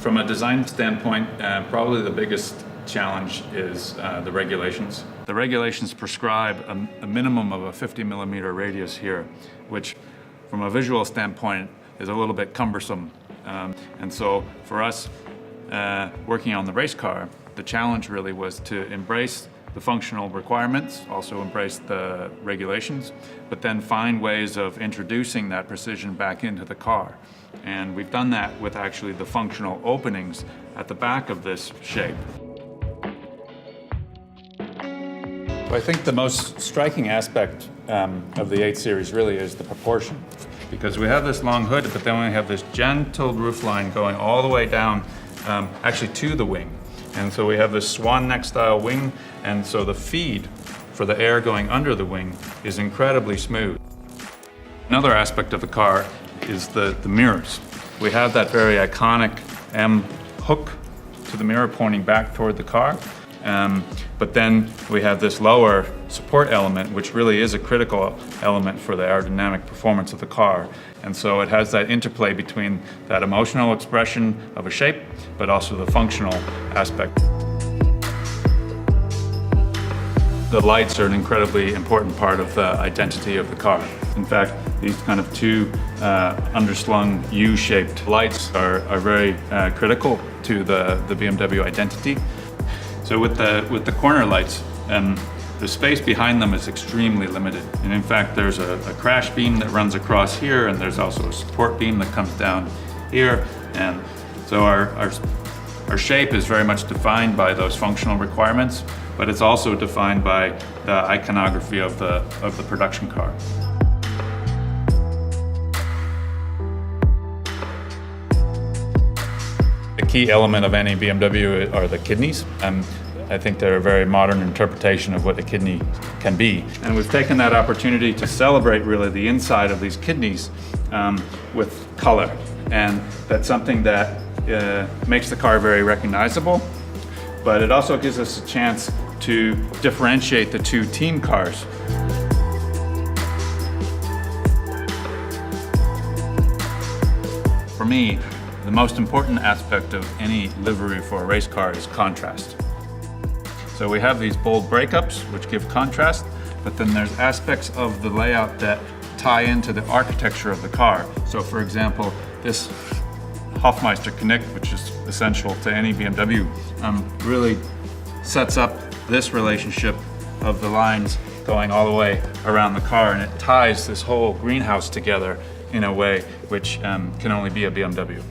From a design standpoint, probably the biggest challenge is the regulations. The regulations prescribe a minimum of a 50 millimeter radius here, which from a visual standpoint is a little bit cumbersome. And so for us working on the race car, the challenge really was to embrace the functional requirements, also embrace the regulations, but then find ways of introducing that precision back into the car. And we've done that with actually the functional openings at the back of this shape. So I think the most striking aspect of the 8 Series really is the proportion. Because we have this long hood, but then we have this gentle roofline going all the way down actually to the wing. And so we have this swan neck style wing, and so the feed for the air going under the wing is incredibly smooth. Another aspect of the car is the mirrors. We have that very iconic M hook to the mirror pointing back toward the car. But then we have this lower support element, which really is a critical element for the aerodynamic performance of the car. And so it has that interplay between that emotional expression of a shape, but also the functional aspect. The lights are an incredibly important part of the identity of the car. In fact, these kind of two underslung U-shaped lights are very critical to the BMW identity. So with the corner lights, the space behind them is extremely limited. And in fact, there's a crash beam that runs across here, and there's also a support beam that comes down here. And so our shape is very much defined by those functional requirements, but it's also defined by the iconography of the production car. The key element of any BMW are the kidneys. I think they're a very modern interpretation of what a kidney can be. And we've taken that opportunity to celebrate really the inside of these kidneys with color. And that's something that makes the car very recognizable, but it also gives us a chance to differentiate the two team cars. For me, the most important aspect of any livery for a race car is contrast. So we have these bold breakups, which give contrast, but then there's aspects of the layout that tie into the architecture of the car. So for example, this Hofmeister Knick, which is essential to any BMW, really sets up this relationship of the lines going all the way around the car, and it ties this whole greenhouse together in a way which can only be a BMW.